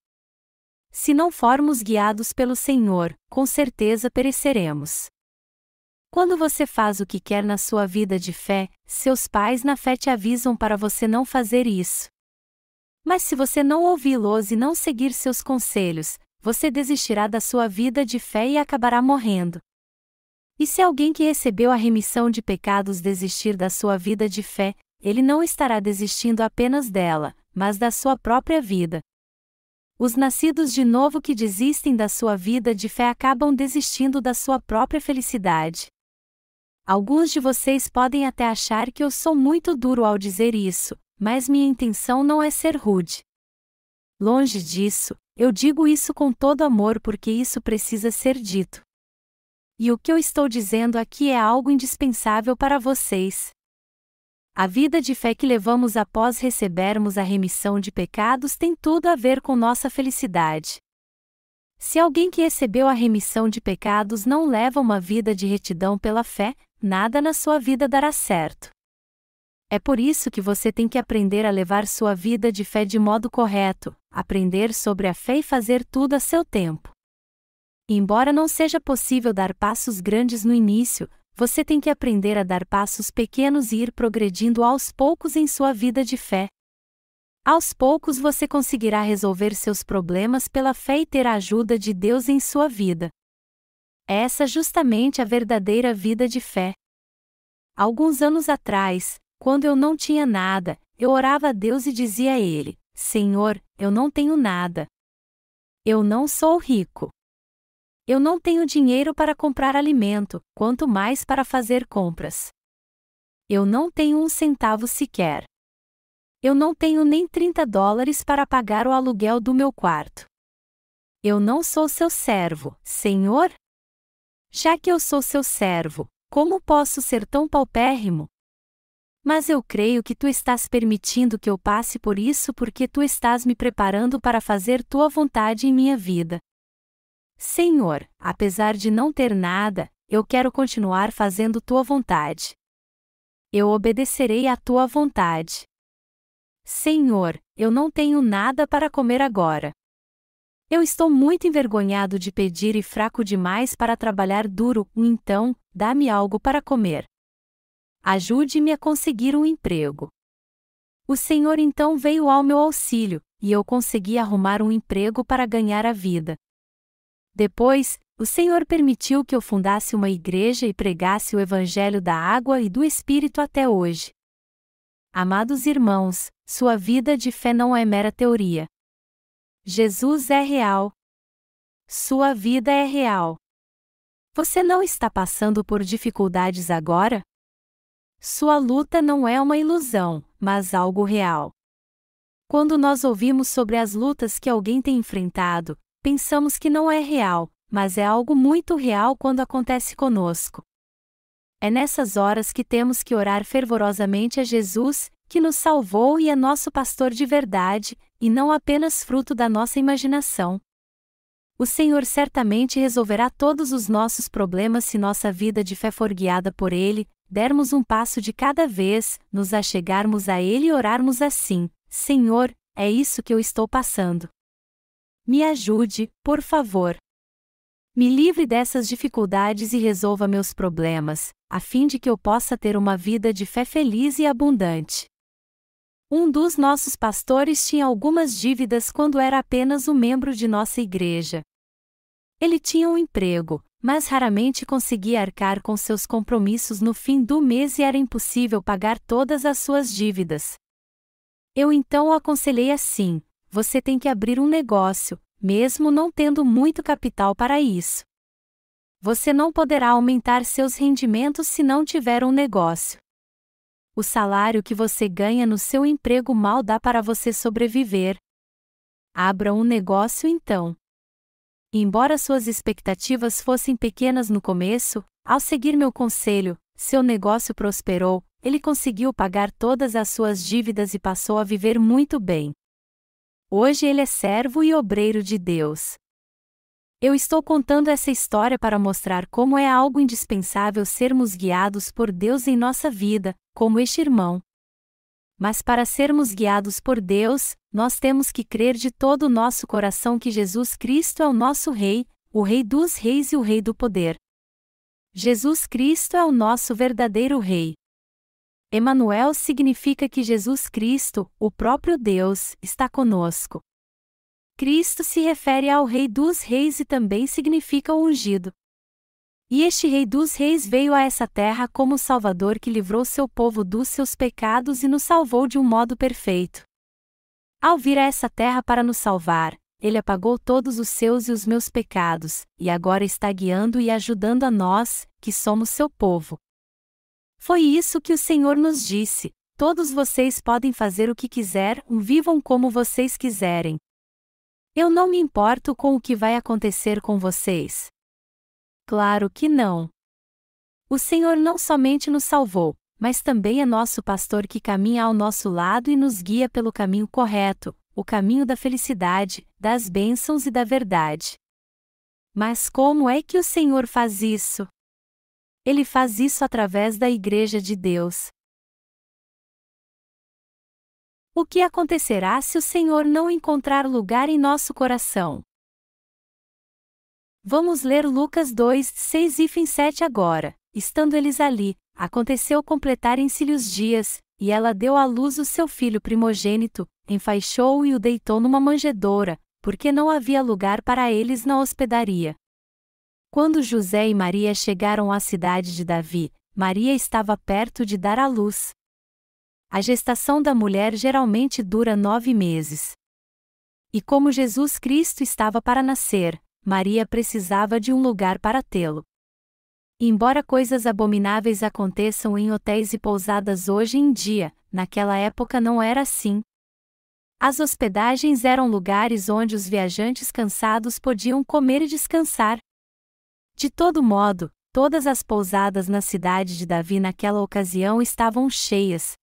Se não formos guiados pelo Senhor, com certeza pereceremos. Quando você faz o que quer na sua vida de fé, seus pais na fé te avisam para você não fazer isso. Mas se você não ouvi-los e não seguir seus conselhos, você desistirá da sua vida de fé e acabará morrendo. E se alguém que recebeu a remissão de pecados desistir da sua vida de fé, ele não estará desistindo apenas dela, mas da sua própria vida. Os nascidos de novo que desistem da sua vida de fé acabam desistindo da sua própria felicidade. Alguns de vocês podem até achar que eu sou muito duro ao dizer isso, mas minha intenção não é ser rude. Longe disso, eu digo isso com todo amor porque isso precisa ser dito. E o que eu estou dizendo aqui é algo indispensável para vocês. A vida de fé que levamos após recebermos a remissão de pecados tem tudo a ver com nossa felicidade. Se alguém que recebeu a remissão de pecados não leva uma vida de retidão pela fé, nada na sua vida dará certo. É por isso que você tem que aprender a levar sua vida de fé de modo correto, aprender sobre a fé e fazer tudo a seu tempo. E embora não seja possível dar passos grandes no início, você tem que aprender a dar passos pequenos e ir progredindo aos poucos em sua vida de fé. Aos poucos você conseguirá resolver seus problemas pela fé e ter a ajuda de Deus em sua vida. Essa é justamente a verdadeira vida de fé. Alguns anos atrás, quando eu não tinha nada, eu orava a Deus e dizia a Ele: Senhor, eu não tenho nada. Eu não sou rico. Eu não tenho dinheiro para comprar alimento, quanto mais para fazer compras. Eu não tenho um centavo sequer. Eu não tenho nem $30 para pagar o aluguel do meu quarto. Eu não sou seu servo, Senhor? Já que eu sou seu servo, como posso ser tão paupérrimo? Mas eu creio que tu estás permitindo que eu passe por isso porque tu estás me preparando para fazer tua vontade em minha vida. Senhor, apesar de não ter nada, eu quero continuar fazendo tua vontade. Eu obedecerei à tua vontade. Senhor, eu não tenho nada para comer agora. Eu estou muito envergonhado de pedir e fraco demais para trabalhar duro, então, dá-me algo para comer. Ajude-me a conseguir um emprego. O Senhor então veio ao meu auxílio, e eu consegui arrumar um emprego para ganhar a vida. Depois, o Senhor permitiu que eu fundasse uma igreja e pregasse o Evangelho da água e do Espírito até hoje. Amados irmãos, sua vida de fé não é mera teoria. Jesus é real. Sua vida é real. Você não está passando por dificuldades agora? Sua luta não é uma ilusão, mas algo real. Quando nós ouvimos sobre as lutas que alguém tem enfrentado, pensamos que não é real, mas é algo muito real quando acontece conosco. É nessas horas que temos que orar fervorosamente a Jesus, que nos salvou e é nosso pastor de verdade, e não apenas fruto da nossa imaginação. O Senhor certamente resolverá todos os nossos problemas se nossa vida de fé for guiada por Ele, dermos um passo de cada vez, nos achegarmos a Ele e orarmos assim: Senhor, é isso que eu estou passando. Me ajude, por favor. Me livre dessas dificuldades e resolva meus problemas, a fim de que eu possa ter uma vida de fé feliz e abundante. Um dos nossos pastores tinha algumas dívidas quando era apenas um membro de nossa igreja. Ele tinha um emprego, mas raramente conseguia arcar com seus compromissos no fim do mês e era impossível pagar todas as suas dívidas. Eu então o aconselhei assim: você tem que abrir um negócio, mesmo não tendo muito capital para isso. Você não poderá aumentar seus rendimentos se não tiver um negócio. O salário que você ganha no seu emprego mal dá para você sobreviver. Abra um negócio então. Embora suas expectativas fossem pequenas no começo, ao seguir meu conselho, seu negócio prosperou, ele conseguiu pagar todas as suas dívidas e passou a viver muito bem. Hoje ele é servo e obreiro de Deus. Eu estou contando essa história para mostrar como é algo indispensável sermos guiados por Deus em nossa vida, como este irmão. Mas para sermos guiados por Deus, nós temos que crer de todo o nosso coração que Jesus Cristo é o nosso Rei, o Rei dos Reis e o Rei do poder. Jesus Cristo é o nosso verdadeiro Rei. Emanuel significa que Jesus Cristo, o próprio Deus, está conosco. Cristo se refere ao Rei dos Reis e também significa o ungido. E este Rei dos Reis veio a essa terra como Salvador que livrou seu povo dos seus pecados e nos salvou de um modo perfeito. Ao vir a essa terra para nos salvar, ele apagou todos os seus e os meus pecados, e agora está guiando e ajudando a nós, que somos seu povo. Foi isso que o Senhor nos disse: todos vocês podem fazer o que quiser, vivam como vocês quiserem. Eu não me importo com o que vai acontecer com vocês. Claro que não. O Senhor não somente nos salvou, mas também é nosso pastor que caminha ao nosso lado e nos guia pelo caminho correto, o caminho da felicidade, das bênçãos e da verdade. Mas como é que o Senhor faz isso? Ele faz isso através da Igreja de Deus. O que acontecerá se o Senhor não encontrar lugar em nosso coração? Vamos ler Lucas 2, 6 e 7 agora. Estando eles ali, aconteceu completarem-se-lhe os dias, e ela deu à luz o seu filho primogênito, enfaixou-o e o deitou numa manjedoura, porque não havia lugar para eles na hospedaria. Quando José e Maria chegaram à cidade de Davi, Maria estava perto de dar à luz. A gestação da mulher geralmente dura 9 meses. E como Jesus Cristo estava para nascer, Maria precisava de um lugar para tê-lo. Embora coisas abomináveis aconteçam em hotéis e pousadas hoje em dia, naquela época não era assim. As hospedagens eram lugares onde os viajantes cansados podiam comer e descansar. De todo modo, todas as pousadas na cidade de Davi naquela ocasião estavam cheias.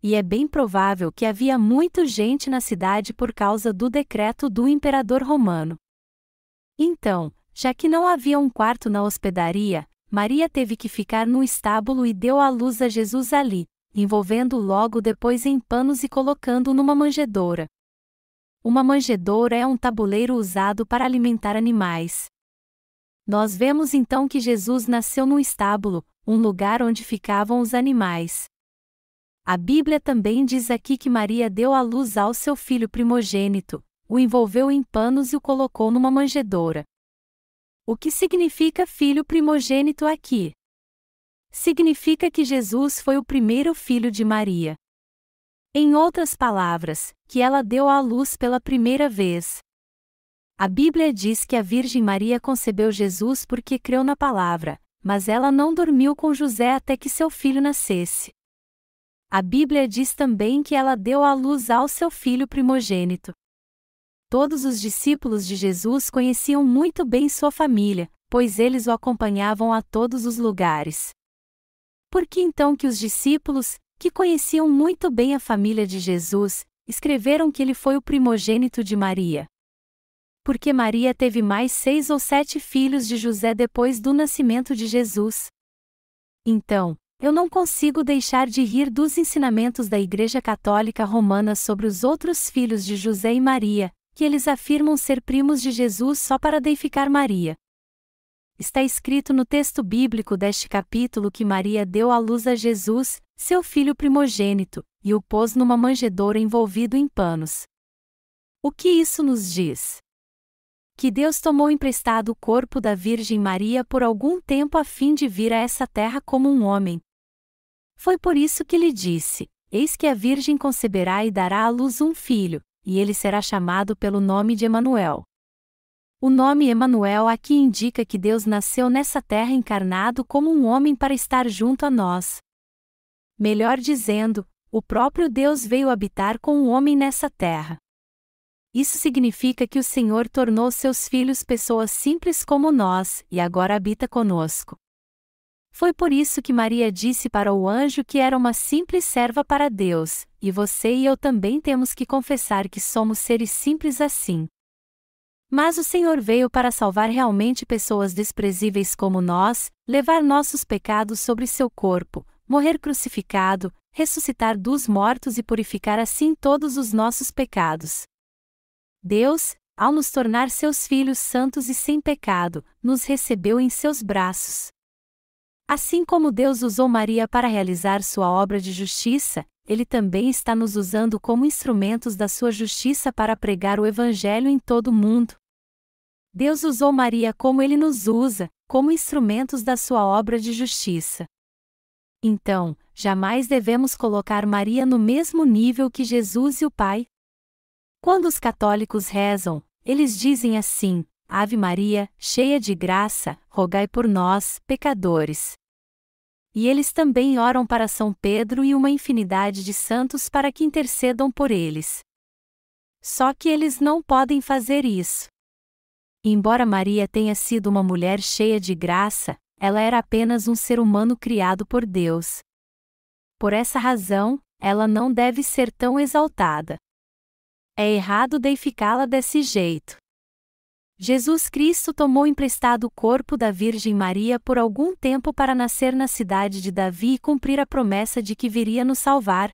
E é bem provável que havia muita gente na cidade por causa do decreto do imperador romano. Então, já que não havia um quarto na hospedaria, Maria teve que ficar no estábulo e deu à luz a Jesus ali, envolvendo-o logo depois em panos e colocando-o numa manjedoura. Uma manjedoura é um tabuleiro usado para alimentar animais. Nós vemos então que Jesus nasceu num estábulo, um lugar onde ficavam os animais. A Bíblia também diz aqui que Maria deu à luz ao seu filho primogênito, o envolveu em panos e o colocou numa manjedoura. O que significa filho primogênito aqui? Significa que Jesus foi o primeiro filho de Maria. Em outras palavras, que ela deu à luz pela primeira vez. A Bíblia diz que a Virgem Maria concebeu Jesus porque creu na palavra, mas ela não dormiu com José até que seu filho nascesse. A Bíblia diz também que ela deu à luz ao seu filho primogênito. Todos os discípulos de Jesus conheciam muito bem sua família, pois eles o acompanhavam a todos os lugares. Por que então que os discípulos, que conheciam muito bem a família de Jesus, escreveram que ele foi o primogênito de Maria? Porque Maria teve mais 6 ou 7 filhos de José depois do nascimento de Jesus. Então, eu não consigo deixar de rir dos ensinamentos da Igreja Católica Romana sobre os outros filhos de José e Maria, que eles afirmam ser primos de Jesus só para deificar Maria. Está escrito no texto bíblico deste capítulo que Maria deu à luz a Jesus, seu filho primogênito, e o pôs numa manjedoura envolvido em panos. O que isso nos diz? Que Deus tomou emprestado o corpo da Virgem Maria por algum tempo a fim de vir a essa terra como um homem. Foi por isso que lhe disse: Eis que a Virgem conceberá e dará à luz um filho, e ele será chamado pelo nome de Emanuel. O nome Emanuel aqui indica que Deus nasceu nessa terra encarnado como um homem para estar junto a nós. melhor dizendo, o próprio Deus veio habitar com o homem nessa terra. Isso significa que o Senhor tornou seus filhos pessoas simples como nós, e agora habita conosco. Foi por isso que Maria disse para o anjo que era uma simples serva para Deus, e você e eu também temos que confessar que somos seres simples assim. Mas o Senhor veio para salvar realmente pessoas desprezíveis como nós, levar nossos pecados sobre seu corpo, morrer crucificado, ressuscitar dos mortos e purificar assim todos os nossos pecados. Deus, ao nos tornar seus filhos santos e sem pecado, nos recebeu em seus braços. Assim como Deus usou Maria para realizar sua obra de justiça, Ele também está nos usando como instrumentos da sua justiça para pregar o Evangelho em todo o mundo. Deus usou Maria como Ele nos usa, como instrumentos da sua obra de justiça. Então, jamais devemos colocar Maria no mesmo nível que Jesus e o Pai. Quando os católicos rezam, eles dizem assim: Ave Maria, cheia de graça, rogai por nós, pecadores. E eles também oram para São Pedro e uma infinidade de santos para que intercedam por eles. Só que eles não podem fazer isso. Embora Maria tenha sido uma mulher cheia de graça, ela era apenas um ser humano criado por Deus. Por essa razão, ela não deve ser tão exaltada. É errado deificá-la desse jeito. Jesus Cristo tomou emprestado o corpo da Virgem Maria por algum tempo para nascer na cidade de Davi e cumprir a promessa de que viria nos salvar.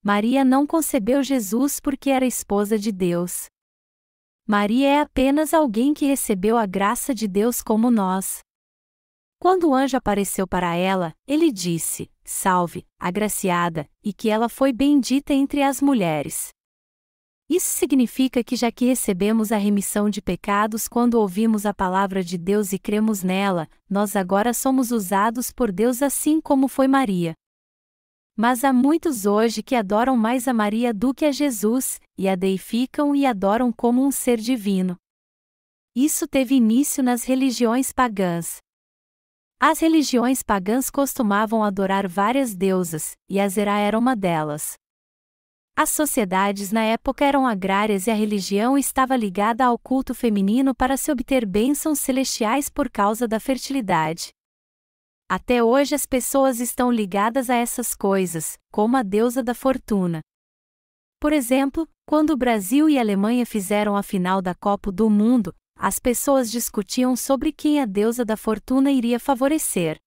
Maria não concebeu Jesus porque era esposa de Deus. Maria é apenas alguém que recebeu a graça de Deus como nós. Quando o anjo apareceu para ela, ele disse: Salve, agraciada, e que ela foi bendita entre as mulheres. Isso significa que já que recebemos a remissão de pecados quando ouvimos a palavra de Deus e cremos nela, nós agora somos usados por Deus assim como foi Maria. Mas há muitos hoje que adoram mais a Maria do que a Jesus, e a deificam e adoram como um ser divino. Isso teve início nas religiões pagãs. As religiões pagãs costumavam adorar várias deusas, e Azerá era uma delas. As sociedades na época eram agrárias e a religião estava ligada ao culto feminino para se obter bênçãos celestiais por causa da fertilidade. Até hoje as pessoas estão ligadas a essas coisas, como a deusa da fortuna. Por exemplo, quando o Brasil e a Alemanha fizeram a final da Copa do Mundo, as pessoas discutiam sobre quem a deusa da fortuna iria favorecer.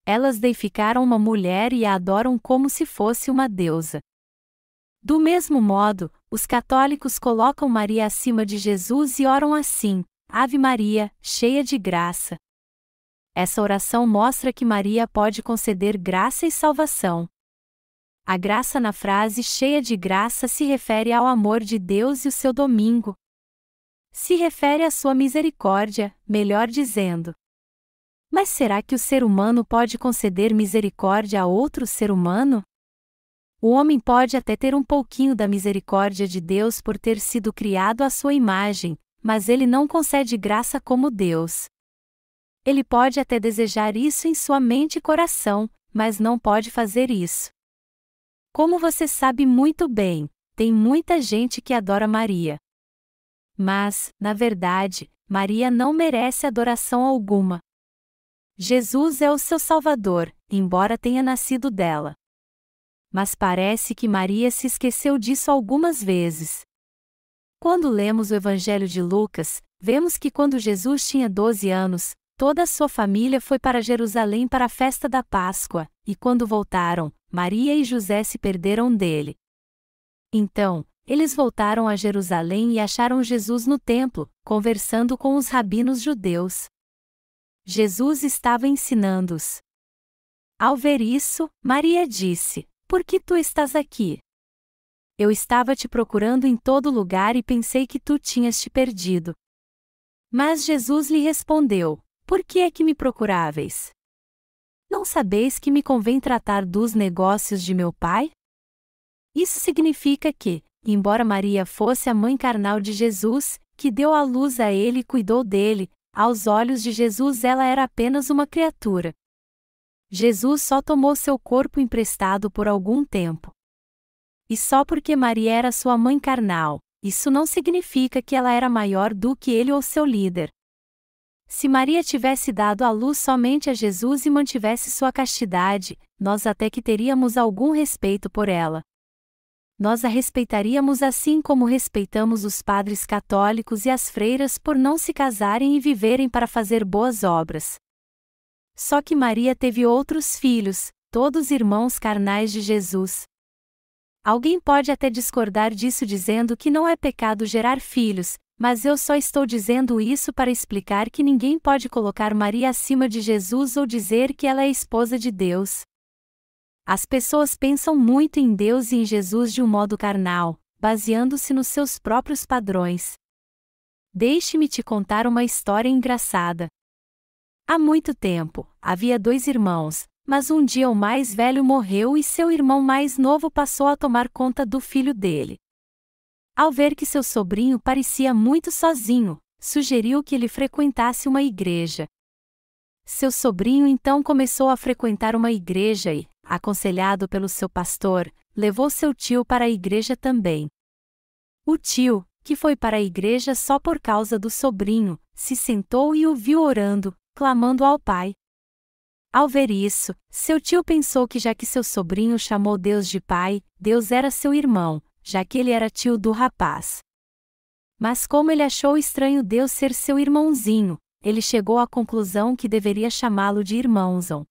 Elas deificaram uma mulher e a adoram como se fosse uma deusa. Do mesmo modo, os católicos colocam Maria acima de Jesus e oram assim: Ave Maria, cheia de graça. Essa oração mostra que Maria pode conceder graça e salvação. A graça na frase cheia de graça se refere ao amor de Deus e o seu domínio. Se refere à sua misericórdia, melhor dizendo. Mas será que o ser humano pode conceder misericórdia a outro ser humano? O homem pode até ter um pouquinho da misericórdia de Deus por ter sido criado à sua imagem, mas ele não concede graça como Deus. Ele pode até desejar isso em sua mente e coração, mas não pode fazer isso. Como você sabe muito bem, tem muita gente que adora Maria. Mas, na verdade, Maria não merece adoração alguma. Jesus é o seu Salvador, embora tenha nascido dela. Mas parece que Maria se esqueceu disso algumas vezes. Quando lemos o Evangelho de Lucas, vemos que quando Jesus tinha 12 anos, toda a sua família foi para Jerusalém para a festa da Páscoa, e quando voltaram, Maria e José se perderam dele. Então, eles voltaram a Jerusalém e acharam Jesus no templo, conversando com os rabinos judeus. Jesus estava ensinando-os. Ao ver isso, Maria disse: Por que tu estás aqui? Eu estava te procurando em todo lugar e pensei que tu tinhas te perdido. Mas Jesus lhe respondeu: Por que é que me procuráveis? Não sabeis que me convém tratar dos negócios de meu Pai? Isso significa que, embora Maria fosse a mãe carnal de Jesus, que deu à luz a ele e cuidou dele, aos olhos de Jesus ela era apenas uma criatura. Jesus só tomou seu corpo emprestado por algum tempo. E só porque Maria era sua mãe carnal, isso não significa que ela era maior do que ele ou seu líder. Se Maria tivesse dado à luz somente a Jesus e mantivesse sua castidade, nós até que teríamos algum respeito por ela. Nós a respeitaríamos assim como respeitamos os padres católicos e as freiras por não se casarem e viverem para fazer boas obras. Só que Maria teve outros filhos, todos irmãos carnais de Jesus. Alguém pode até discordar disso dizendo que não é pecado gerar filhos, mas eu só estou dizendo isso para explicar que ninguém pode colocar Maria acima de Jesus ou dizer que ela é esposa de Deus. As pessoas pensam muito em Deus e em Jesus de um modo carnal, baseando-se nos seus próprios padrões. Deixe-me te contar uma história engraçada. Há muito tempo, havia 2 irmãos, mas um dia o mais velho morreu e seu irmão mais novo passou a tomar conta do filho dele. Ao ver que seu sobrinho parecia muito sozinho, sugeriu que ele frequentasse uma igreja. Seu sobrinho então começou a frequentar uma igreja e, aconselhado pelo seu pastor, levou seu tio para a igreja também. O tio, que foi para a igreja só por causa do sobrinho, se sentou e o viu orando, clamando ao Pai. Ao ver isso, seu tio pensou que já que seu sobrinho chamou Deus de pai, Deus era seu irmão, já que ele era tio do rapaz. Mas como ele achou estranho Deus ser seu irmãozinho, ele chegou à conclusão que deveria chamá-lo de irmãozão.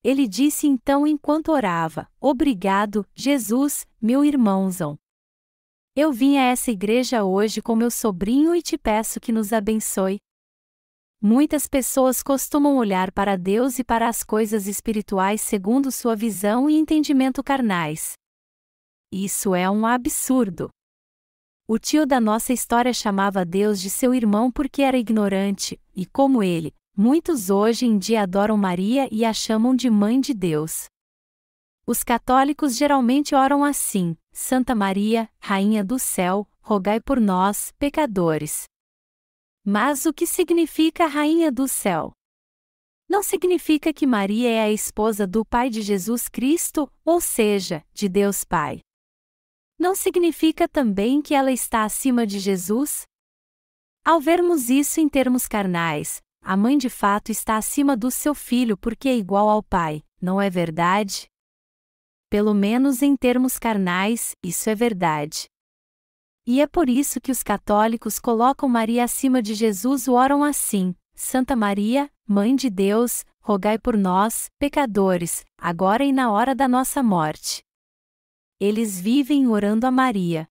Ele disse então enquanto orava: "Obrigado, Jesus, meu irmãozão. Eu vim a essa igreja hoje com meu sobrinho e te peço que nos abençoe." Muitas pessoas costumam olhar para Deus e para as coisas espirituais segundo sua visão e entendimento carnais. Isso é um absurdo. O tio da nossa história chamava Deus de seu irmão porque era ignorante, e como ele, muitos hoje em dia adoram Maria e a chamam de Mãe de Deus. Os católicos geralmente oram assim: Santa Maria, Rainha do Céu, rogai por nós, pecadores. Mas o que significa Rainha do Céu? Não significa que Maria é a esposa do Pai de Jesus Cristo, ou seja, de Deus Pai. Não significa também que ela está acima de Jesus? Ao vermos isso em termos carnais, a mãe de fato está acima do seu filho porque é igual ao pai, não é verdade? Pelo menos em termos carnais, isso é verdade. E é por isso que os católicos colocam Maria acima de Jesus e oram assim: Santa Maria, Mãe de Deus, rogai por nós, pecadores, agora e na hora da nossa morte. Eles vivem orando a Maria.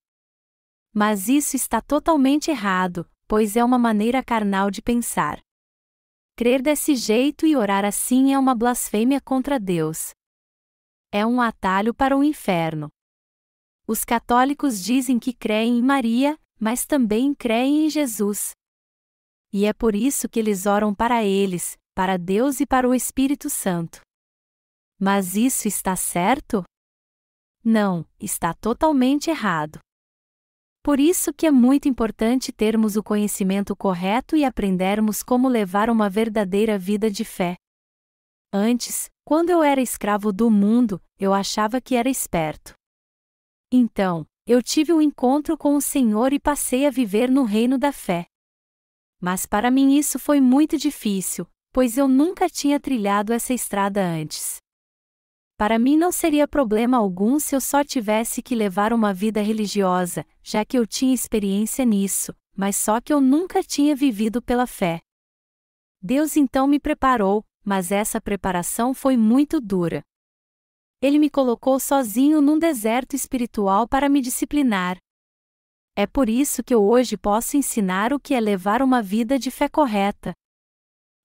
Mas isso está totalmente errado, pois é uma maneira carnal de pensar. Crer desse jeito e orar assim é uma blasfêmia contra Deus. É um atalho para o inferno. Os católicos dizem que creem em Maria, mas também creem em Jesus. E é por isso que eles oram para eles, para Deus e para o Espírito Santo. Mas isso está certo? Não, está totalmente errado. Por isso que é muito importante termos o conhecimento correto e aprendermos como levar uma verdadeira vida de fé. Antes, quando eu era escravo do mundo, eu achava que era esperto. Então, eu tive um encontro com o Senhor e passei a viver no reino da fé. Mas para mim isso foi muito difícil, pois eu nunca tinha trilhado essa estrada antes. Para mim não seria problema algum se eu só tivesse que levar uma vida religiosa, já que eu tinha experiência nisso, mas só que eu nunca tinha vivido pela fé. Deus então me preparou, mas essa preparação foi muito dura. Ele me colocou sozinho num deserto espiritual para me disciplinar. É por isso que eu hoje posso ensinar o que é levar uma vida de fé correta.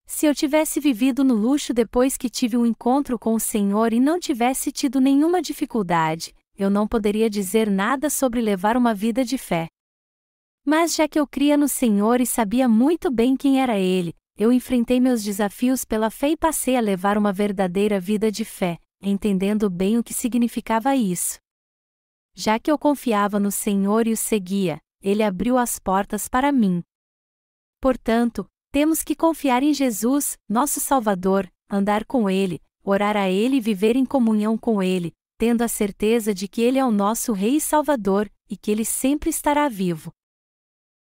Se eu tivesse vivido no luxo depois que tive um encontro com o Senhor e não tivesse tido nenhuma dificuldade, eu não poderia dizer nada sobre levar uma vida de fé. Mas já que eu cria no Senhor e sabia muito bem quem era Ele, eu enfrentei meus desafios pela fé e passei a levar uma verdadeira vida de fé, entendendo bem o que significava isso. Já que eu confiava no Senhor e o seguia, Ele abriu as portas para mim. Portanto, temos que confiar em Jesus, nosso Salvador, andar com Ele, orar a Ele e viver em comunhão com Ele, tendo a certeza de que Ele é o nosso Rei e Salvador, e que Ele sempre estará vivo.